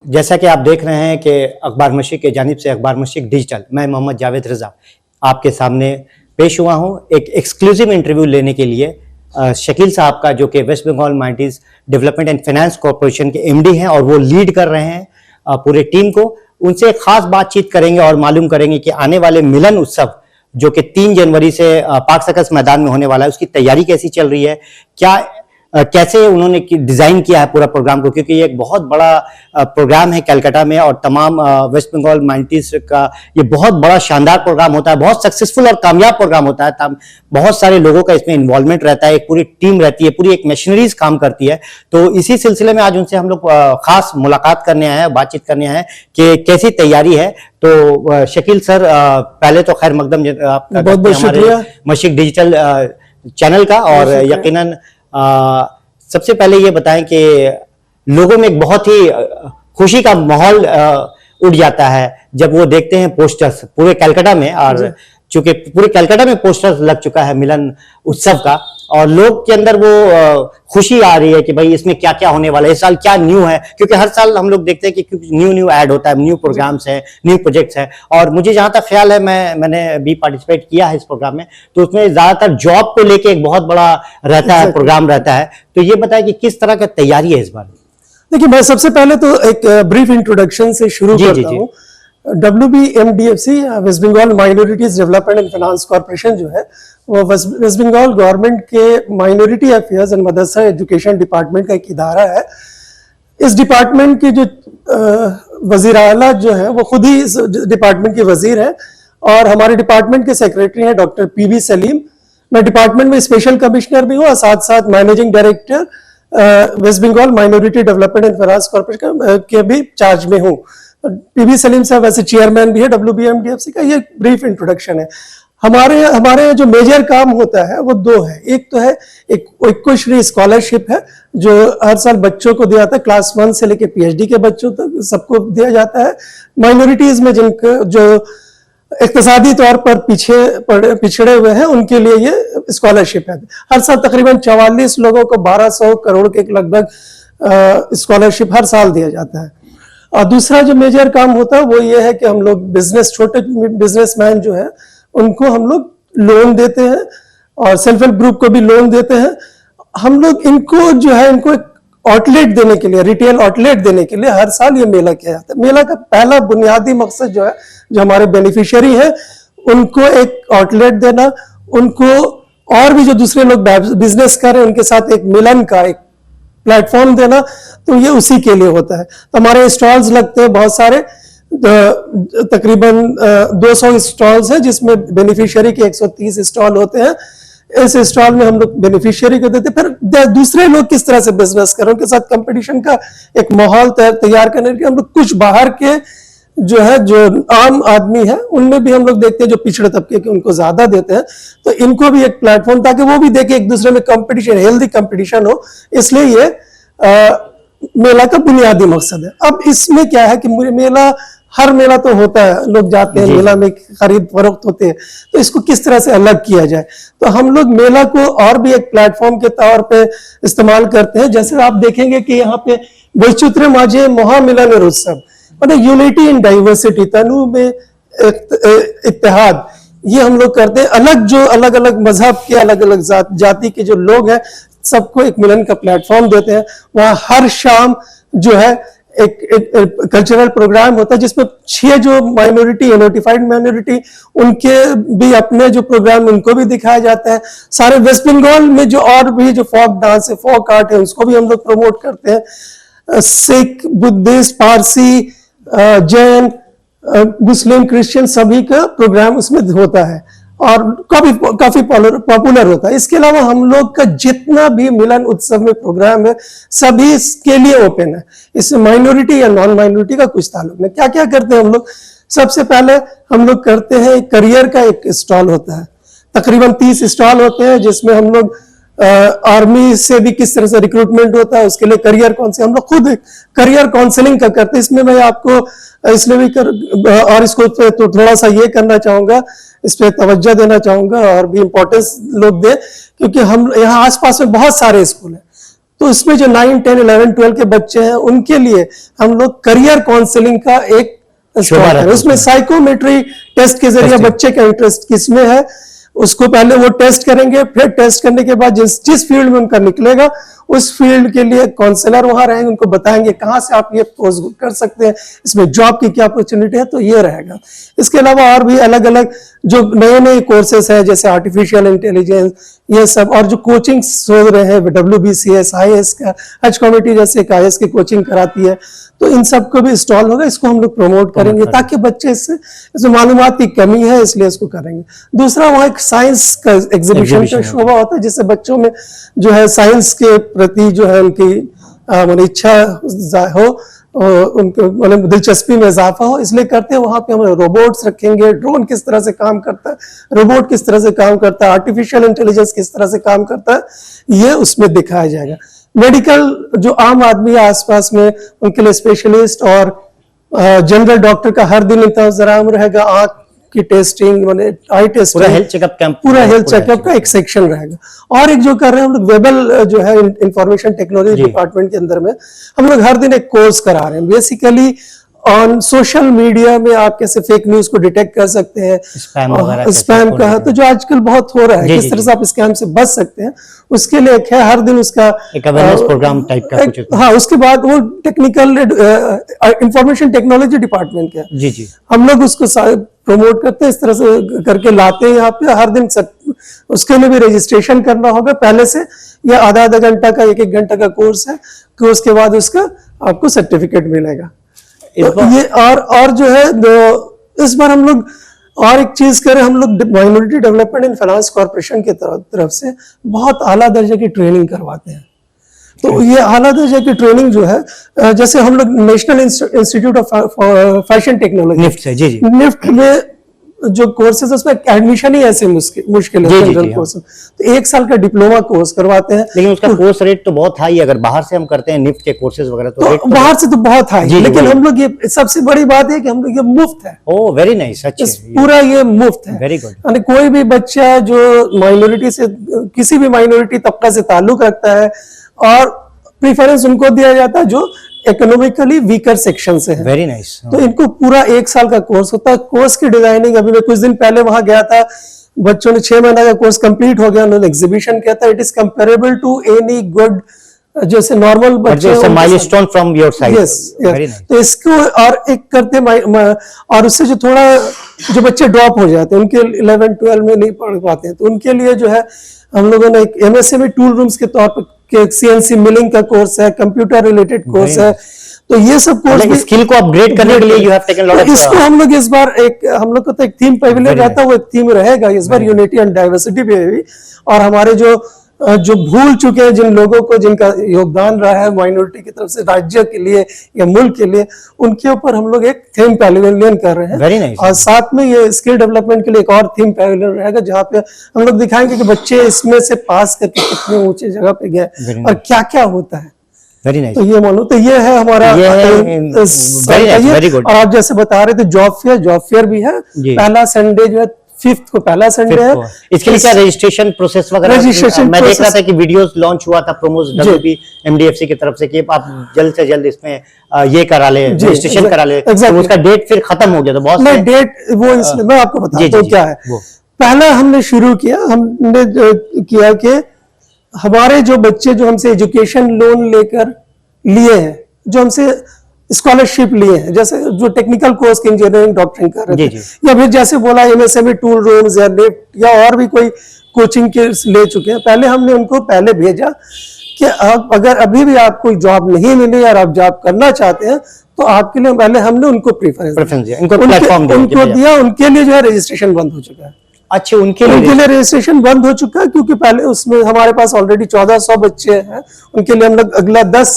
जैसा कि आप देख रहे हैं कि अखबार मशीक की जानिब से अखबार मशीक डिजिटल, मैं मोहम्मद जावेद रज़ा आपके सामने पेश हुआ हूं एक एक्सक्लूसिव इंटरव्यू लेने के लिए शकील साहब का, जो कि West Bengal minorities development and finance corporation के एमडी हैं और वो लीड कर रहे हैं पूरे टीम को। उनसे खास बातचीत करेंगे और मालूम करेंगे कि आने वाले मिलन उत्सव जो कि 3 जनवरी से पाक सर्कस मैदान में होने वाला है, उसकी तैयारी कैसी चल रही है, क्या कैसे उन्होंने डिजाइन किया है पूरा प्रोग्राम को, क्योंकि ये एक बहुत बड़ा प्रोग्राम है कलकत्ता में और तमाम वेस्ट बंगाल माइनॉरिटीज का ये बहुत बड़ा शानदार प्रोग्राम होता है, बहुत सक्सेसफुल और कामयाब प्रोग्राम होता है। बहुत सारे लोगों का इसमें इन्वॉल्वमेंट रहता है, एक पूरी टीम रहती है, पूरी एक मशीनरीज काम करती है। तो इसी सिलसिले में आज उनसे हम लोग खास मुलाकात करने आए हैं, बातचीत करने आए हैं कि कैसी तैयारी है। तो शकील सर, पहले तो खैर मकदम आपका बहुत बहुत शुक्रिया मशीक डिजिटल चैनल का, और यकीनन सबसे पहले ये बताएं कि लोगों में एक बहुत ही खुशी का माहौल उठ जाता है जब वो देखते हैं पोस्टर्स पूरे कलकत्ता में, और चूंकि पूरे कलकत्ता में पोस्टर्स लग चुका है मिलन उत्सव का, और लोग के अंदर वो खुशी आ रही है कि भाई इसमें क्या क्या होने वाला है, इस साल क्या न्यू है, क्योंकि हर साल हम लोग देखते हैं कि न्यू ऐड होता है, न्यू प्रोग्राम्स है, न्यू प्रोजेक्ट्स है। और मुझे जहां तक ख्याल है, मैंने भी पार्टिसिपेट किया है इस प्रोग्राम में, तो उसमें ज्यादातर जॉब को लेके एक बहुत बड़ा रहता है, प्रोग्राम रहता है। तो ये बताएं कि किस तरह की तैयारी है इस बार। देखिए, मैं सबसे पहले तो एक ब्रीफ इंट्रोडक्शन से शुरू करता हूँ। WBMDFC West Bengal minorities development and finance corporation जो है, वो वेस्ट बंगाल गवर्नमेंट के माइनॉरिटी अफेयर्स एंड मदरसा एजुकेशन डिपार्टमेंट का एक इदारा है। इस डिपार्टमेंट की जो वजीर आला जो है वो खुद ही इस डिपार्टमेंट के वजीर है, और हमारे डिपार्टमेंट के सेक्रेटरी हैं डॉक्टर PB सलीम। मैं डिपार्टमेंट में स्पेशल कमिश्नर भी हूँ और साथ साथ managing director West Bengal minority development and finance corporation के भी चार्ज में हूँ। PB सलीम साहब वैसे चेयरमैन भी है WBMDFC का। ये ब्रीफ इंट्रोडक्शन है। हमारे जो मेजर काम होता है वो 2 है। एक तो है एक श्री स्कॉलरशिप है जो हर साल बच्चों को दिया जाता है, क्लास 1 से लेके PhD के बच्चों तक सबको दिया जाता है। माइनॉरिटीज में जिनको जो इक्तिसादी तौर पर पिछड़े हुए हैं उनके लिए ये स्कॉलरशिप है। हर साल तकरीबन 44 लोगों को 1200 करोड़ के लगभग स्कॉलरशिप हर साल दिया जाता है। और दूसरा जो मेजर काम होता है वो ये है कि हम लोग छोटे बिजनेसमैन जो है उनको हम लोग लोन देते हैं, और सेल्फ हेल्प ग्रुप को भी लोन देते हैं। हम लोग इनको जो है इनको एक आउटलेट देने के लिए, रिटेल आउटलेट देने के लिए हर साल ये मेला किया जाता है। मेला का पहला बुनियादी मकसद जो है, जो हमारे बेनिफिशियरी है उनको एक आउटलेट देना, उनको और भी जो दूसरे लोग बिजनेस कर रहे हैं उनके साथ एक मिलन का एक प्लेटफॉर्म देना, तो ये उसी के लिए होता है। तो हमारे स्टॉल्स लगते हैं बहुत सारे, तकरीबन 200 स्टॉल्स हैं जिसमें बेनिफिशियरी के 130 स्टॉल होते हैं। इस स्टॉल में हम लोग बेनिफिशियरी को देते हैं, फिर दूसरे लोग किस तरह से बिजनेस करें उनके साथ कंपटीशन का एक माहौल तैयार करने के लिए हम लोग कुछ बाहर के जो है जो आम आदमी है उनमें भी हम लोग देखते हैं जो पिछड़े तबके के उनको ज्यादा देते हैं, तो इनको भी एक प्लेटफॉर्म ताकि वो भी देखे एक दूसरे में कंपटीशन, हेल्दी कंपटीशन हो। इसलिए ये मेला का बुनियादी मकसद है। अब इसमें क्या है कि मेला, हर मेला तो होता है, लोग जाते हैं मेला में, खरीद फरोख्त होते हैं, तो इसको किस तरह से अलग किया जाए, तो हम लोग मेला को और भी एक प्लेटफॉर्म के तौर पे इस्तेमाल करते हैं। जैसे आप देखेंगे कि यहाँ पे वैचित्र्य माझे महामिलन उत्सव, मतलब यूनिटी इन डाइवर्सिटी, तनु में इत्तेहाद, ये हम लोग करते हैं। अलग अलग मजहब के, अलग अलग जाति के जो लोग हैं सबको एक मिलन का प्लेटफॉर्म देते हैं। वहां हर शाम जो है एक कल्चरल प्रोग्राम होता है जिसमें 6 जो माइनॉरिटी, नोटिफाइड माइनॉरिटी, उनके भी अपने जो प्रोग्राम उनको भी दिखाया जाता है। सारे वेस्ट बंगाल में जो और भी जो फोक डांस है, फोक आर्ट है, उसको भी हम लोग प्रमोट करते हैं। सिख, बुद्धिस्ट, पारसी, जैन, मुस्लिम, क्रिश्चियन सभी का प्रोग्राम उसमें होता है और काफी पॉपुलर होता है। इसके अलावा हम लोग का जितना भी मिलन उत्सव में प्रोग्राम है सभी के लिए ओपन है। इसमें माइनॉरिटी या नॉन माइनॉरिटी का कुछ ताल्लुक नहीं। क्या क्या करते हैं हम लोग? सबसे पहले हम लोग करते हैं करियर का एक स्टॉल होता है, तकरीबन 30 स्टॉल होते हैं जिसमें हम लोग आर्मी से भी किस तरह से रिक्रूटमेंट होता है, उसके लिए करियर हम लोग खुद करियर काउंसलिंग का करते हैं। इसमें मैं आपको इसलिए भी और इसको तो थोड़ा सा ये करना चाहूंगा, इस पे तवज्जो देना चाहूंगा और भी इम्पोर्टेंस लोग दें, क्योंकि हम यहाँ आसपास में बहुत सारे स्कूल हैं, तो इसमें जो 9, 10, 11, 12 के बच्चे हैं उनके लिए हम लोग करियर काउंसलिंग का एक स्टार्ट करें। उसमें साइकोमेट्री टेस्ट के जरिए बच्चे का इंटरेस्ट किसमें है उसको पहले वो टेस्ट करेंगे, फिर टेस्ट करने के बाद जिस फील्ड में उनका निकलेगा उस फील्ड के लिए काउंसलर वहां रहेंगे, उनको बताएंगे कहां से आप ये कोर्स कर सकते हैं, इसमें जॉब की क्या अपॉर्चुनिटी है, तो ये रहेगा। इसके अलावा और भी अलग अलग जो नए नए कोर्सेस है जैसे आर्टिफिशियल इंटेलिजेंस, ये सब, और जो कोचिंग सोच रहे हैं WBCS, IAS का हज कमेटी जैसे IAS की कोचिंग कराती है, तो इन सब को भी इंस्टॉल होगा। इसको हम लोग प्रमोट करेंगे ताकि बच्चे इसमें मालूमात की कमी है इसलिए इसको करेंगे। दूसरा वहाँ एक साइंस का एग्जीबिशन का शोभा होता है जिससे बच्चों में जो है साइंस के प्रति जो है उनकी मतलब इच्छा हो, उनके मतलब दिलचस्पी में इजाफा हो, इसलिए करते हैं। वहां पे हम रोबोट्स रखेंगे, ड्रोन किस तरह से काम करता है, रोबोट किस तरह से काम करता है, आर्टिफिशियल इंटेलिजेंस किस तरह से काम करता है, ये उसमें दिखाया जाएगा। मेडिकल जो आम आदमी है आसपास में उनके लिए स्पेशलिस्ट और जनरल डॉक्टर का हर दिन इंतजाम रहेगा। आंख की टेस्टिंग, माने आई टेस्टिंग, पूरा हेल्थ चेकअप कैंप, पूरा हेल्थ चेकअप का एक सेक्शन रहेगा। और एक जो कर रहे हैं हम लोग वेबल जो है इंफॉर्मेशन टेक्नोलॉजी डिपार्टमेंट के अंदर में हम लोग हर दिन एक कोर्स करा रहे हैं। बेसिकली ऑन सोशल मीडिया में आप कैसे फेक न्यूज को डिटेक्ट कर सकते हैं, स्पैम का है तो जो आजकल बहुत हो रहा है, किस तरह से आप स्कैम से बच सकते हैं, उसके लिए एक है हर दिन उसका एक अवेयरनेस प्रोग्राम टाइप का कुछ। हाँ, उसके बाद वो टेक्निकल इंफॉर्मेशन टेक्नोलॉजी डिपार्टमेंट का जी जी हम लोग उसको प्रमोट करते हैं, इस तरह से करके लाते हैं यहाँ पे हर दिन। उसके लिए भी रजिस्ट्रेशन करना होगा पहले से, या आधा घंटा का 1 घंटा का कोर्स है, कोर्स के बाद उसका आपको सर्टिफिकेट मिलेगा। तो ये और जो है इस बार हम लोग और एक चीज करें, हम लोग minority development and finance corporation की तरफ से बहुत आला दर्जे की ट्रेनिंग करवाते हैं। तो ये आला दर्जे की ट्रेनिंग जो है जैसे हम लोग National Institute of Fashion Technology NIFT से, जी जी, निफ्ट में जो कोर्सेज उसमें एडमिशन ही ऐसे मुश्किल है जनरल कोर्स, तो 1 साल का डिप्लोमा कोर्स करवाते हैं। लेकिन उसका कोर्स रेट तो बहुत हाई है, अगर बाहर से हम करते हैं निफ्ट के कोर्सेज वगैरह तो रेट बाहर से तो बहुत हाई है, लेकिन हम लोग ये सबसे बड़ी बात है कि हम लोग ये मुफ्त है। ओह वेरी नाइस, अच्छे, पूरा ये मुफ्त है, वेरी गुड। यानी कोई भी बच्चा जो माइनॉरिटी से किसी भी माइनॉरिटी तबका से ताल्लुक रखता है और प्रीफरेंस उनको दिया जाता है जो इकोनॉमिकली वीकर सेक्शन से है। Very nice. तो इनको पूरा 1 साल का कोर्स होता है। कोर्स की डिजाइनिंग अभी मैं कुछ दिन पहले वहां गया था, बच्चों ने 6 महीने का कोर्स कंप्लीट हो गया, उन्होंने एग्जीबिशन किया था। It is comparable to any good जैसे नॉर्मल बच्चे, milestone from your side. Very nice. तो इसको और एक करते और उससे जो थोड़ा जो बच्चे ड्रॉप हो जाते हैं उनके 11, 12 में नहीं पढ़ पाते हैं, तो उनके लिए जो है हम लोगों ने एक MSME टूल रूम्स के तौर पर CNC मिलिंग का कोर्स है, कंप्यूटर रिलेटेड कोर्स है। तो ये सब कोर्स स्किल को अपग्रेड करने के लिए you have taken lot of. इसको हम लोग इस बार एक हम लोग को तो एक थीम पैविलियन रहता है, वो एक थीम रहेगा इस बार, यूनिटी एंड डाइवर्सिटी पे भी। और हमारे जो भूल चुके हैं, जिन लोगों को जिनका योगदान रहा है माइनॉरिटी की तरफ से राज्य के लिए या मुल्क के लिए, उनके ऊपर हम लोग एक थीम पैविलियन कर रहे हैं। Very nice. और साथ में ये स्किल डेवलपमेंट के लिए एक और थीम पैविलियन रहेगा जहाँ पे हम लोग दिखाएंगे कि बच्चे इसमें से पास करके कितने ऊंचे जगह पे गए और क्या क्या होता है। Very nice. तो ये मालूम, तो ये है हमारा वेरी गुड। और आप जैसे बता रहे थे जॉब फेयर भी है, पहला संडे जो है 5th को पहला संडे है। इसके लिए क्या रजिस्ट्रेशन प्रोसेस वगैरह? मैं देख रहा था कि वीडियोस लॉन्च हुआ था प्रोमोस WP MDFC की तरफ से कि आप जल्द से जल्द इसमें ये करा ले, रजिस्ट्रेशन करा ले। तो उसका डेट फिर खत्म हो गया, तो बहुत नहीं डेट वो इसलिए मैं आपको बताता हूँ क्या है। पहला हमने शुरू किया, हमने किया कि हमारे जो बच्चे जो हमसे एजुकेशन लोन लेकर लिए हैं, जो हमसे स्कॉलरशिप लिए हैं, जैसे जो टेक्निकल कोर्स की इंजीनियरिंग डॉक्टरिंग कर रहे थे, या फिर जैसे बोला MSME टूल रूम्स या नेट या और भी कोई कोचिंग के ले चुके हैं, पहले हमने उनको पहले भेजा कि आप अगर अभी भी आपको जॉब नहीं मिली और आप जॉब करना चाहते हैं तो आपके लिए पहले हमने उनको प्रेफरेंस दिया, उनको दिया। उनके लिए जो है रजिस्ट्रेशन बंद हो चुका है। अच्छा, उनके लिए रजिस्ट्रेशन बंद हो चुका है क्योंकि पहले उसमें हमारे पास ऑलरेडी 1400 बच्चे हैं। उनके लिए हम लोग अगला 10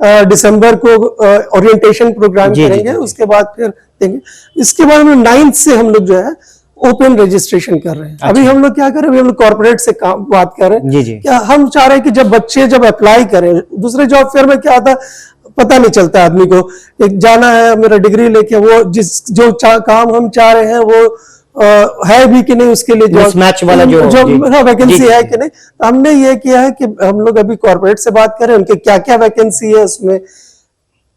दिसंबर को ओरिएंटेशन प्रोग्राम करेंगे, उसके बाद फिर देंगे। इसके बाद हम 9th से हम लोग जो है ओपन रजिस्ट्रेशन कर रहे हैं। अभी हम लोग क्या कर रहे हैं, अभी हम लोग कॉर्पोरेट से बात कर रहे हैं। क्या हम चाह रहे हैं कि जब बच्चे अप्लाई करें, दूसरे जॉब फेयर में क्या आता पता नहीं चलता आदमी को, एक जाना है मेरा डिग्री लेके, वो जो काम हम चाह रहे हैं वो है भी कि नहीं उसके लिए Mismatch वाला जो हाँ वैकेंसी जी, है जी, कि नहीं। तो हमने ये किया है कि हम लोग अभी कॉर्पोरेट से बात करें उनके क्या क्या वैकेंसी है, उसमें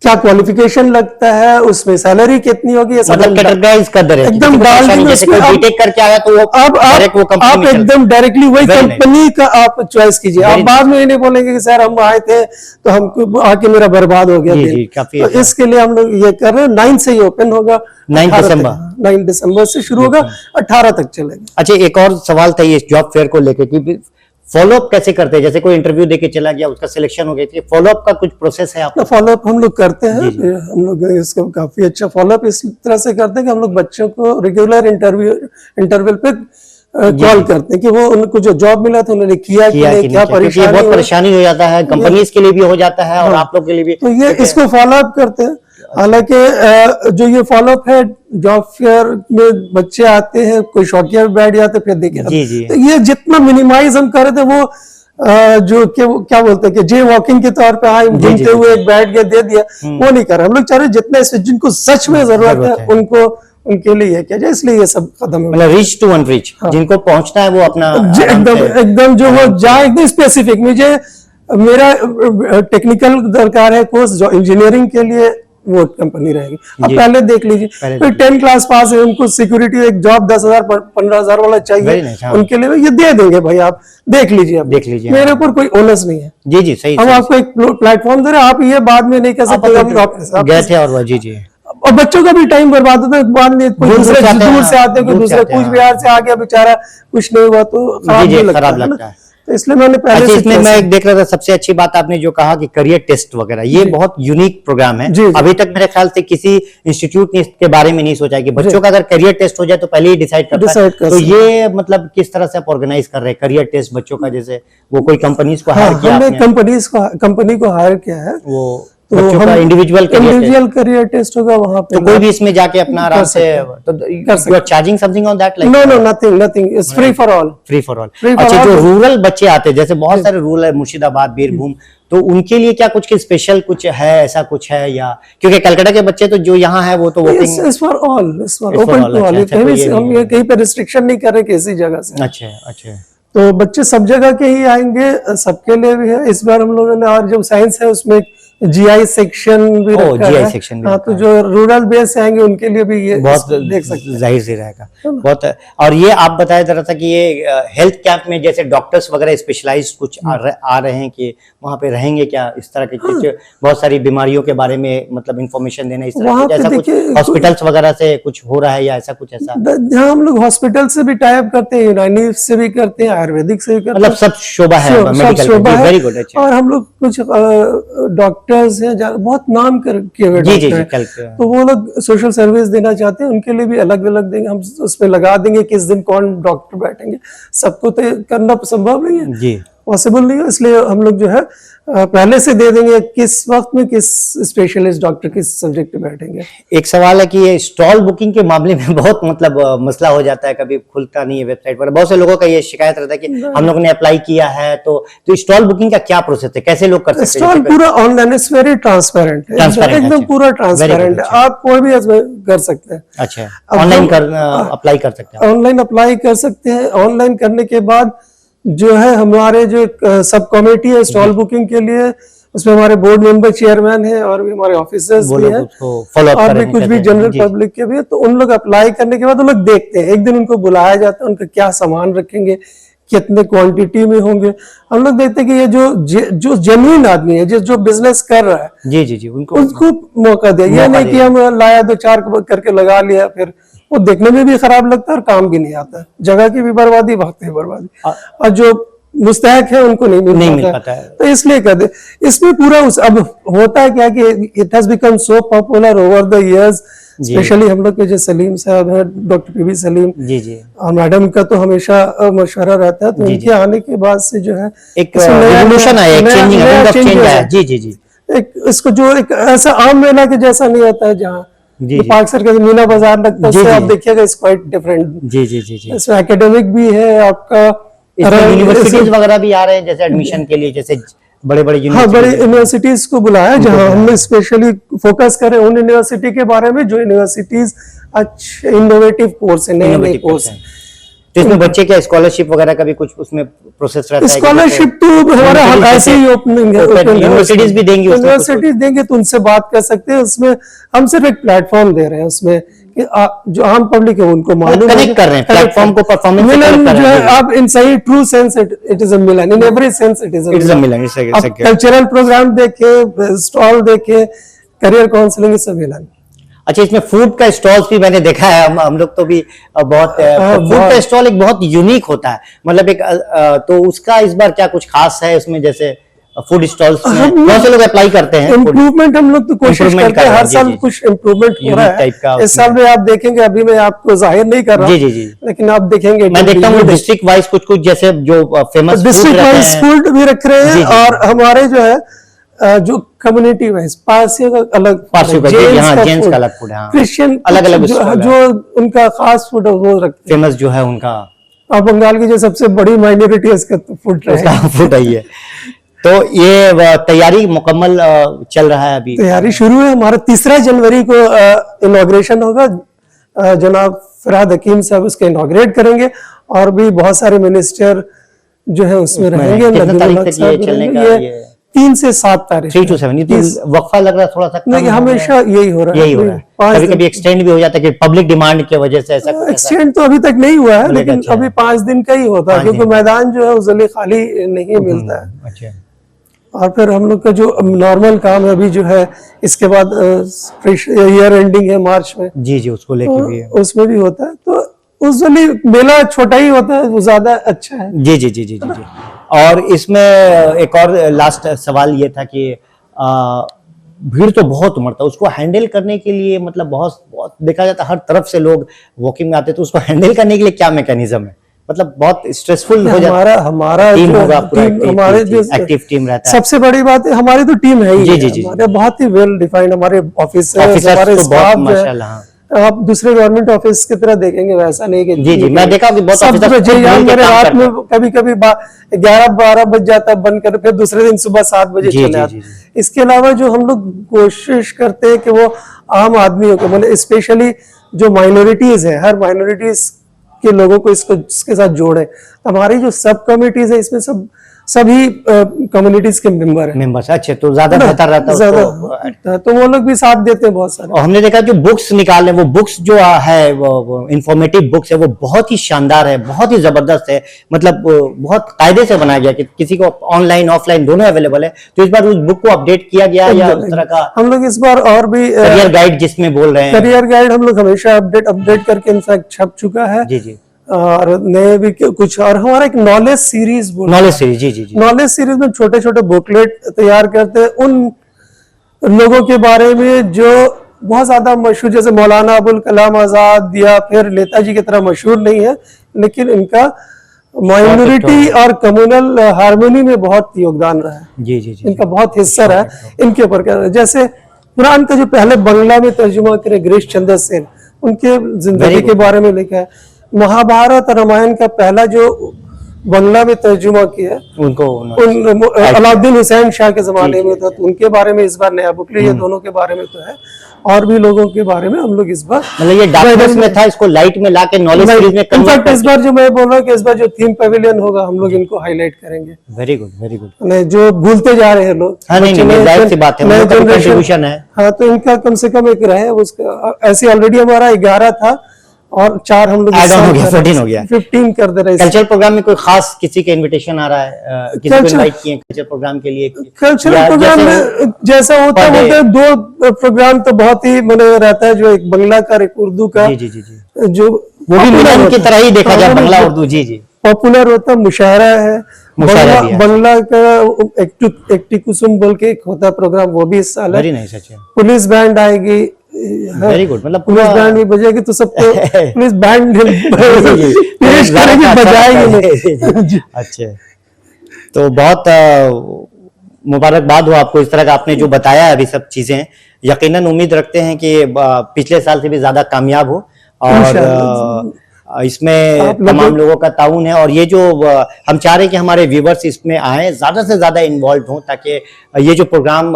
क्या क्वालिफिकेशन लगता है, उसमें सैलरी कितनी होगी, ये सब मतलब कैटेगराइज कर दे रहे हैं, एकदम किसी को डाल परेशानी, देंगे जैसे उसमें। कोई बीटेक करके आया तो वो अब डायरेक्ट वो कंपनी आप में चल एकदम डायरेक्टली वही Very nice. कंपनी का आप चॉइस कीजिए। आप Very बाद में ये नहीं बोलेंगे कि सर हम आए थे तो हमको आके मेरा बर्बाद हो गया जी, दिन। जी, काफी तो अच्छा। इसके लिए हम लोग ये कर रहे हैं, 9 से ही ओपन होगा, 9 18 दिसंबर। तक, 9 दिसंबर से शुरू होगा, 18 तक चलेगा। अच्छा, एक और सवाल था ये जॉब फेयर को लेके कि फॉलो अप कैसे करते हैं, जैसे कोई इंटरव्यू देके चला गया, उसका सिलेक्शन हो गई थी, फॉलो अप का कुछ प्रोसेस है आपका? फॉलोअप हम लोग करते हैं, जी, जी। हम लोग इसका काफी अच्छा फॉलोअप इस तरह से करते हैं कि हम लोग बच्चों को रेगुलर इंटरवल पे कॉल करते हैं कि वो उनको जो जॉब मिला था उन्होंने किया कि नहीं, क्या क्योंकि ये बहुत परेशानी हुई। परेशानी हो जाता है, कंपनीज के लिए भी हो जाता है और आप लोग के लिए भी। तो ये इसको फॉलो अप करते हैं। हालांकि जो ये फॉलो अप है, जॉब फेयर में बच्चे आते हैं, कोई शौकिया भी बैठ जाते हैं, फिर देखे जी, जी। तो ये जितना मिनिमाइज हम कर रहे थे वो जो क्या बोलते हैं कि जे वॉकिंग के तौर पे आए घूमते हुए एक बैठ गया दे दिया, वो नहीं कर रहे हम लोग। चाह रहे जितने इससे जिनको सच में जरूरत है उनको उनके लिए ये किया जाए, इसलिए ये सब कदम है। मतलब रीच टू अनरीच, जिनको पहुंचना है वो अपना एकदम जो वो जाए एकदम स्पेसिफिक। मुझे मेरा टेक्निकल दरकार है कोर्स, जो इंजीनियरिंग के लिए वो कंपनी रहेगी। अब पहले देख लीजिए, कोई 10 क्लास पास है, उनको सिक्योरिटी एक जॉब 10,000 15,000 वाला चाहिए, nice, हाँ। उनके लिए ये दे देंगे भाई, आप देख लीजिए। अब देख लीजिए, मेरे हाँ। ऊपर कोई ओनस नहीं है। जी, जी, सही हम सही। आपको एक प्लेटफॉर्म दे रहे हैं, आप ये बाद में नहीं कह सकते आप गए थे और वो जी, जी। और बच्चों का भी टाइम बर्बाद होता है, बाद में कोई दूर से आते हैं, कोई दूसरे कूच बिहार से आ गया बेचारा, कुछ नहीं हुआ तो खराब लगता है। तो इसलिए मैंने पहले अच्छा, से इसमें मैं एक देख रहा था, सबसे अच्छी बात आपने जो कहा कि करियर टेस्ट वगैरह, ये बहुत यूनिक प्रोग्राम है। जी, जी। अभी तक मेरे ख्याल से किसी इंस्टीट्यूट ने इसके बारे में नहीं सोचा है कि बच्चों का अगर करियर टेस्ट हो जाए तो पहले ही डिसाइड करता है। तो ये मतलब किस तरह से आप ऑर्गेनाइज कर रहे हैं करियर टेस्ट बच्चों का, जैसे वो कोई कंपनीज को हायर किया हमने कंपनी को हायर किया है, वो तो बच्चों का इंडिविजुअल करियर टेस्ट होगा वहां पे। तो कोई भी इसमें जाके अपना आराम से, तो you are charging something on that, like? No nothing, it's free for all. Free for all. अच्छा, जो रूरल बच्चे आते हैं, जैसे बहुत सारे रूरल है, मुर्शिदाबाद, बीरभूम, तो उनके लिए क्या कुछ स्पेशल कुछ है, ऐसा कुछ है? या क्योंकि कलकत्ता के बच्चे तो जो यहाँ है वो तो voting it's for all, it's for open to all. हम ये कहीं पे रिस्ट्रिक्शन नहीं कर रहे किसी जगह से। अच्छा, अच्छा। तो बच्चे सब जगह के ही आएंगे, सबके लिए भी है। इस बार हम लोगों ने, और जो साइंस है उसमें जीआई सेक्शन भी रखा है। सेक्शन भी हाँ, तो जो रूरल बेस से आएंगे उनके लिए भी ये बहुत देख सकते हैं, जाहिर से रहेगा बहुत। और ये आप बताया जा रहा था कि ये हेल्थ कैंप में जैसे डॉक्टर्स वगैरह स्पेशलाइज कुछ आ रहे हैं कि वहाँ पे रहेंगे क्या, इस तरह के कुछ बहुत सारी बीमारियों के बारे में मतलब इंफॉर्मेशन देना, इस तरह के, ऐसा कुछ हॉस्पिटल्स वगैरह से कुछ हो रहा है या ऐसा कुछ? ऐसा हाँ, हम लोग हॉस्पिटल से भी टाइप करते हैं, यूनानी से भी करते हैं, आयुर्वेदिक से भी करते हैं, मतलब सब शोभा है मेडिकल। Very good. और हम लोग कुछ डॉक्टर्स हैं बहुत नाम किए हुए डॉक्टर हैं, तो वो लोग सोशल सर्विस देना चाहते हैं, उनके लिए भी अलग अलग देंगे हम, उसमें लगा देंगे किस दिन कौन डॉक्टर बैठेंगे। सबको तो करना संभव नहीं है जी, पॉसिबल नहीं है, इसलिए हम लोग जो है पहले से दे देंगे किस वक्त में किस स्पेशलिस्ट डॉक्टर किस सब्जेक्ट पे बैठेंगे। एक सवाल है कि ये स्टॉल बुकिंग के मामले में बहुत मतलब मसला हो जाता है, कभी खुलता नहीं है वेबसाइट पर। बहुत से लोगों का ये शिकायत रहता है कि हम लोगों ने अप्लाई किया है, तो स्टॉल बुकिंग का क्या प्रोसेस है, कैसे लोग कर सकते हैं? स्टॉल पूरा ऑनलाइन, इट्स वेरी ट्रांसपेरेंट है, एकदम पूरा ट्रांसपेरेंट है, आप कोई भी कर सकते हैं। अच्छा, ऑनलाइन अप्लाई कर सकते हैं? ऑनलाइन अप्लाई कर सकते हैं। ऑनलाइन करने के बाद जो है हमारे जो सब कमेटी है स्टॉल बुकिंग के लिए, उसमें हमारे बोर्ड मेंबर चेयरमैन है और भी हमारे ऑफिसर्स भी हैं और भी कुछ भी जनरल पब्लिक के भी है। तो उन लोग अप्लाई करने के बाद वो लोग देखते हैं, एक दिन उनको बुलाया जाता है, उनका क्या सामान रखेंगे, कितने क्वांटिटी में होंगे, हम लोग देखते हैं कि ये जो जेन्युइन आदमी है, जो बिजनेस कर रहा है, जी जी जी, उनको मौका दिया। ये नहीं कि हम लाया 2-4 करके लगा लिया, फिर वो देखने में भी खराब लगता है और काम भी नहीं आता, जगह की भी बर्बादी, वक्त की बर्बादी, और जो मुस्तहक है उनको नहीं मिल पाता है। तो इसलिए कर दे इसमें पूरा अब होता है क्या कि it has become so popular over the years, specially हम लोग के जो सलीम साहब है, डॉक्टर पीवी सलीम जी जी, और मैडम का तो हमेशा मशवरा रहता है, तो उनके आने के बाद से जो है एक रिवॉल्यूशन आया, एक चेंजिंग आया। जी जी जी, एक इसको जो एक ऐसा आम मेला के जैसा नहीं होता है जहाँ पार्क सर्कल मीना बाजार लगता है, आप देखिएगा इट्स क्वाइट डिफरेंट। जी जी जी जी, इसमें एकेडमिक भी है, आपका यूनिवर्सिटीज वगैरह भी आ रहे हैं जैसे एडमिशन के लिए, जैसे बड़े बड़े यूनिवर्सिटीज को बुलाया, जहां हमने स्पेशली फोकस करें उन यूनिवर्सिटी के बारे में जो यूनिवर्सिटीज अच्छे इनोवेटिव कोर्स है, नए नए कोर्स है। तो इसमें बच्चे क्या स्कॉलरशिप वगैरह का भी कुछ उसमें प्रोसेस रहता है? स्कॉलरशिप तो हमारा ऐसे ही ओपनिंग है, यूनिवर्सिटीज भी देंगी, यूनिवर्सिटीज देंगे तो उनसे बात कर सकते हैं। उसमें हम सिर्फ एक प्लेटफॉर्म दे रहे हैं उसमें कि जो आम पब्लिक है उनको मालूम कनेक्ट कर रहे हैं प्लेटफॉर्म को, परफॉर्मेंस मिलन जो है आप इन सही true sense it is a मिलन, in every sense it is a मिलन। कल्चरल प्रोग्राम देखे, स्टॉल देखे, करियर काउंसलिंग, सब मिलन। अच्छा, इसमें फूड का स्टॉल्स भी मैंने देखा है, हम लोग तो भी बहुत फूड का स्टॉल एक बहुत यूनिक होता है, मतलब एक तो उसका इस बार क्या कुछ खास है उसमें? जैसे फूड स्टॉल्स में बहुत से लोग अप्लाई करते हैं, इम्प्रूवमेंट हम लोग तो कोशिश करते हैं, हर साल कुछ इम्प्रूवमेंट हो रहा है। इस साल में आप देखेंगे, अभी मैं आपको जाहिर नहीं कर रहा हूँ, लेकिन आप देखेंगे मैं देखता हूँ डिस्ट्रिक्ट वाइज कुछ कुछ जैसे जो फेमस डिस्ट्रिक्ट वाइज फूड भी रख रहे हैं, और हमारे जो है जो कम्युनिटी वाइज पारसियों का अलग, जेंट्स का अलग फूड है, क्रिश्चियन अलग अलग जो उनका खास फूड है वो रखते फेमस जो है उनका। और बंगाल की जो सबसे बड़ी माइनॉरिटी है उसका फूड है। तो ये तैयारी मुकम्मल चल रहा है अभी? तैयारी शुरू है, हमारा 3 जनवरी को इनॉग्रेशन होगा, जनाब फरहाद हकीम साहब उसके इनॉग्रेट करेंगे, और भी बहुत सारे मिनिस्टर जो है उसमें रहेंगे। 3 से 7 तारीख, 3 to 7। वक्फा लग रहा है थोड़ा सा? नहीं, हमेशा यही हो रहा है। कभी कभी एक्सटेंड भी हो जाता है कि पब्लिक डिमांड की वजह से ऐसा? एक्सटेंड तो अभी तक नहीं हुआ है, लेकिन अभी 5 दिन का ही होता है, क्योंकि मैदान जो है उजले खाली नहीं मिलता है। अच्छा। और फिर हम लोग का जो नॉर्मल काम है अभी जो है, इसके बाद ईयर एंडिंग है मार्च में, जी उसको लेके भी है, उसमें भी होता है। तो उस मेला छोटा ही होता है, वो ज्यादा अच्छा है। जी। और इसमें एक और लास्ट सवाल ये था कि भीड़ तो बहुत उमड़ता है, उसको हैंडल करने के लिए मतलब बहुत देखा जाता है, हर तरफ से लोग वॉकिंग में आते हैं, तो उसको हैंडल करने के लिए क्या मैकेनिज्म है? मतलब बहुत स्ट्रेसफुल हो जाता है। हमारा टीम होगा, हमारे जो एक्टिव टीम रहता है। सबसे बड़ी बात है हमारी तो टीम है ही, हमारे बहुत ही वेल डिफाइंड हमारे ऑफिसर्स, हमारे स्टाफ माशाल्लाह। आप दूसरे गवर्नमेंट ऑफिस की तरह देखेंगे, वैसा नहीं कि जी मैं देखा कि बहुत ऑफिसर्स मेरे रात में कभी 11-12 बज जाता है बंद कर, फिर दूसरे दिन सुबह 7 बजे चले आते। इसके अलावा जो हम लोग कोशिश करते हैं कि वो आम आदमियों को, मतलब स्पेशली जो माइनॉरिटीज है, हर माइनॉरिटीज के लोगों को इसके साथ जोड़े। हमारी जो सब कमिटीज है इसमें सभी कम्युनिटीज के मेंबर्स। अच्छा, तो ज्यादा बेहतर रहता है, तो वो लोग भी साथ देते हैं बहुत सारे। और हमने देखा जो बुक्स निकाले, वो बुक्स जो है वो इंफॉर्मेटिव बुक्स है, वो बहुत ही शानदार है, बहुत ही जबरदस्त है, मतलब बहुत कायदे से बनाया गया कि किसी को ऑनलाइन ऑफलाइन दोनों अवेलेबल है। तो इस बार उस बुक को अपडेट किया गया या उस तरह का? हम लोग इस बार और भी करियर गाइड जिसमें बोल रहे हैं, करियर गाइड हम लोग हमेशा अपडेट करके इनफैक्ट छप चुका है। जी और नए भी कुछ, और हमारा एक नॉलेज सीरीज नॉलेज सीरीज में छोटे छोटे बुकलेट तैयार करते हैं उन लोगों के बारे में जो बहुत ज्यादा मशहूर, जैसे मौलाना अबुल कलाम आजाद या फिर नेताजी की तरह मशहूर नहीं है, लेकिन इनका माइनॉरिटी और कम्युनल हार्मोनी में बहुत योगदान रहा है। जी इनका बहुत हिस्सा रहा है। इनके ऊपर जैसे कुरान का जो पहले बंगला में तर्जुमा करे गिरीश चंद्र सेन, उनके जिंदगी के बारे में लिखा है। महाभारत और रामायण का पहला जो बंगला में तर्जुमा किया उनको अलाउद्दीन हुसैन शाह के जमाने में था, तो उनके बारे में इस बार नया बुक लिया। दोनों के बारे में तो है, और भी लोगों के बारे में हम लोग इस बार, मतलब ये डार्कनेस में था, इसको लाइट में लाके नॉलेज सीरीज में इनफैक्ट इस बार जो मैं बोल रहा हूँ कि इस बार जो थीम पैविलियन होगा हम लोग इनको हाईलाइट करेंगे। Very good. जो भूलते जा रहे हैं लोग, जाहिर सी बात है, नया जनरेशन है। हाँ, तो इनका कम से कम एक रहे उसका। ऐसे ऑलरेडी हमारा 11 था और 4 हम लोग 14 हो गया, 15 कर दे रहे हैं। कल्चरल प्रोग्राम में कोई खास किसी के इनविटेशन आ रहा है, किसी को इनवाइट किए कल्चरल प्रोग्राम के लिए? कल्चरल प्रोग्राम में जैसा होता है 2 प्रोग्राम तो बहुत ही मैंने रहता है, जो एक बंगला का, एक उर्दू का। जी जो वो भी मिलन की तरह ही देखा जाए, बंगला उर्दू। जी पॉपुलर होता है, मुशायरा है, बंगला का एक कुसुम बोल के एक होता है प्रोग्राम, वो भी इस साल है। पुलिस बैंड आएगी, वेरी गुड, मतलब पुलिस बैंड भी बजेगी, तो सबको पुलिस बैंड पेश करेगी, बजाएगी। अच्छा, तो बहुत मुबारकबाद हो आपको, इस तरह का आपने जो बताया है अभी सब चीजें, यकीनन उम्मीद रखते हैं कि पिछले साल से भी ज्यादा कामयाब हो। और इसमें आप तमाम लोगों का ताउन है, और ये जो हम चाह रहे हैं कि हमारे व्यूवर्स इसमें आए, ज़्यादा से ज़्यादा इन्वॉल्व हों, ताकि ये जो प्रोग्राम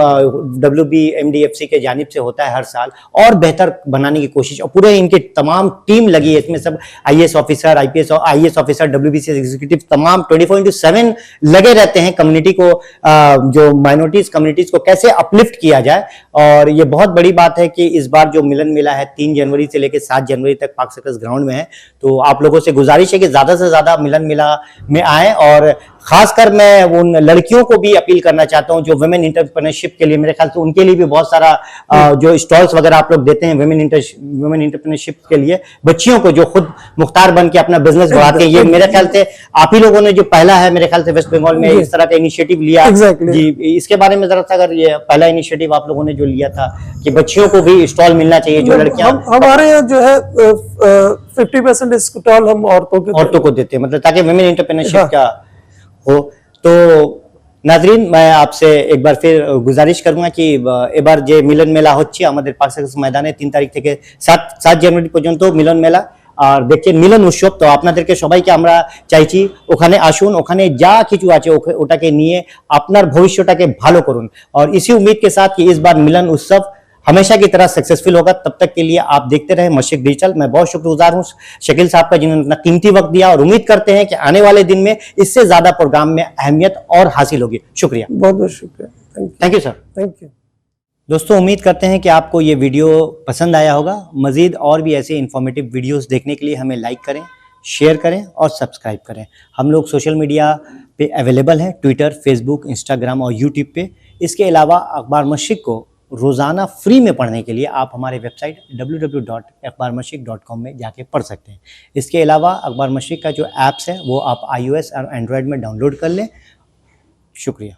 WBMDFC के जानिब से होता है हर साल, और बेहतर बनाने की कोशिश, और पूरे इनकी तमाम टीम लगी है इसमें, सब IAS officer, IAS officer, WBC executive, तमाम 24/7 लगे रहते हैं कम्युनिटी को, जो माइनॉरिटीज कम्युनिटीज को कैसे अपलिफ्ट किया जाए। और ये बहुत बड़ी बात है कि इस बार जो मिलन मेला है 3 जनवरी से लेकर 7 जनवरी तक पार्क सर्कस ग्राउंड में है, तो आप लोगों से गुजारिश है कि ज्यादा से ज्यादा मिलन मेला में आए। और खासकर मैं उन लड़कियों को भी अपील करना चाहता हूं जो वुमेन एंटरप्रेन्योरशिप के लिए, मेरे ख्याल से उनके लिए भी बहुत सारा जो स्टॉल्स वगैरह आप लोग देते हैं वुमेन एंटरप्रेन्योरशिप के लिए, बच्चियों को जो खुद मुख्तार बन के अपना बिजनेस बढ़ाते हैं, ये मेरे ख्याल से आप ही लोगों ने जो पहला है मेरे ख्याल से वेस्ट बंगाल में इस तरह का इनिशिएटिव लिया। जी, इसके बारे में जरा सा अगर ये पहला इनिशिएटिव आप लोगों ने जो लिया था कि बच्चियों को भी स्टॉल मिलना चाहिए, जो लड़कियां, हमारे यहाँ जो है 50% स्टॉल हम औरतों को देते हैं, मतलब ताकि वुमेन एंटरप्रेन्योरशिप का हो। तो नाजरीन, मैं आपसे एक बार फिर गुजारिश करूंगा कि एक बार जे मिलन मेला হচ্ছে আমাদের পার্ক সার্কাস ময়দানে 3 তারিখ থেকে 7 জানুয়ারি পর্যন্ত মিলন মেলা, আর দেখছেন মিলন উৎসব। তো আপনাদেরকে সবাইকে আমরা চাইছি ওখানে আসুন, ওখানে যা কিছু আছে ওটাকে নিয়ে আপনার ভবিষ্যটাকে ভালো করুন, और इसी उम्मीद के साथ कि इस बार मिलन उत्सव हमेशा की तरह सक्सेसफुल होगा। तब तक के लिए आप देखते रहे मशरिक डिजिटल। मैं बहुत शुक्रगुजार हूं शकील साहब का, जिन्होंने अपना कीमती वक्त दिया, और उम्मीद करते हैं कि आने वाले दिन में इससे ज्यादा प्रोग्राम में अहमियत और हासिल होगी। शुक्रिया, बहुत बहुत शुक्रिया, thank you sir. Thank you. दोस्तों, उम्मीद करते हैं कि आपको ये वीडियो पसंद आया होगा। मजीद और भी ऐसे इंफॉर्मेटिव वीडियोस देखने के लिए हमें लाइक करें, शेयर करें और सब्सक्राइब करें। हम लोग सोशल मीडिया पे अवेलेबल हैं, ट्विटर, फेसबुक, इंस्टाग्राम और यूट्यूब पे। इसके अलावा अखबार मशरिक को रोज़ाना फ्री में पढ़ने के लिए आप हमारे वेबसाइट www.akhbarmashriq.com में जाके पढ़ सकते हैं। इसके अलावा अखबार मशरिक का जो ऐप्स है वो आप iOS और एंड्रॉयड में डाउनलोड कर लें। शुक्रिया।